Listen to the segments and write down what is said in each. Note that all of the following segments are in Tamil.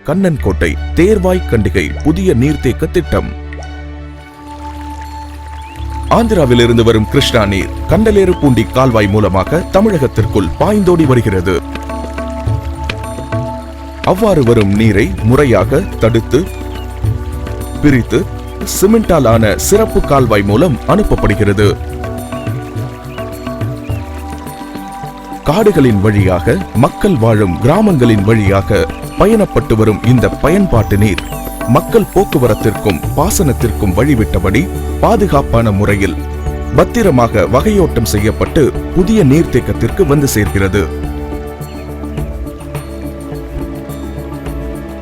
கண்ணன்கோட்டை தேர்வாய் கண்டிகை புதிய நீர்த்தேக்க திட்டம். ஆந்திராவிலிருந்து வரும் கிருஷ்ணா நீர் கண்டலேறுப்பூண்டி கால்வாய் மூலமாக தமிழகத்திற்குள் பாய்ந்தோடி வருகிறது. அவ்வாறு வரும் நீரை முறையாக தடுத்து பிரித்து சிமெண்டால் ஆன சிறப்பு கால்வாய் மூலம் அனுப்பப்படுகிறது. காடுகளின் வழியாக மக்கள் வாழும் கிராமங்களின் வழியாக பயணப்பட்டு வரும் இந்த பயன்பாட்டு நீர் மக்கள் போக்குவரத்திற்கும் பாசனத்திற்கும் வழிவிட்டபடி பாதுகாப்பான முறையில் பத்திரமாக வகையோட்டம் செய்யப்பட்டு புதிய நீர்த்தேக்கத்திற்கு வந்து சேர்க்கிறது.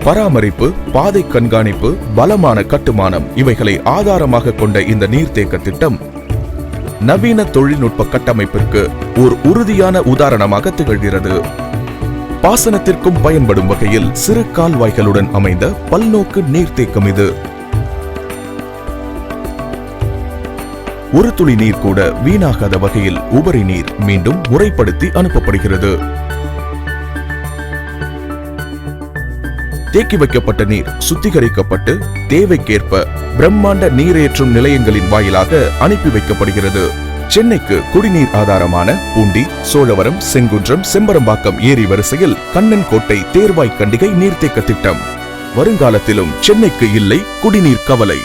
பராமரிப்பு, பாதை கண்காணிப்பு, பலமான கட்டுமானம் இவைகளை ஆதாரமாக கொண்ட இந்த நீர்த்தேக்க திட்டம் நவீன தொழில்நுட்ப கட்டமைப்பிற்கு ஒரு உறுதியான உதாரணமாக திகழ்கிறது. பாசனத்திற்கும் பயன்படும் வகையில் சிறு கால்வாய்களுடன் அமைந்த பல்நோக்கு நீர்த்தேக்கம் இது. ஒரு துளி நீர் கூட வீணாகாத வகையில் உபரி நீர் மீண்டும் முறைப்படுத்தி அனுப்பப்படுகிறது. தேக்கி வைக்கப்பட்ட நீர் சுத்திகரிக்கப்பட்டு தேவைக்கேற்ப பிரம்மாண்ட நீரேற்றும் நிலையங்களின் வாயிலாக அனுப்பி வைக்கப்படுகிறது. சென்னைக்கு குடிநீர் ஆதாரமான பூண்டி, சோழவரம், செங்குன்றம், செம்பரம்பாக்கம் ஏரி வரிசையில் கண்ணன்கோட்டை தேர்வாய் கண்டிகை நீர்த்தேக்க திட்டம். வருங்காலத்திலும் சென்னைக்கு இல்லை குடிநீர் கவலை.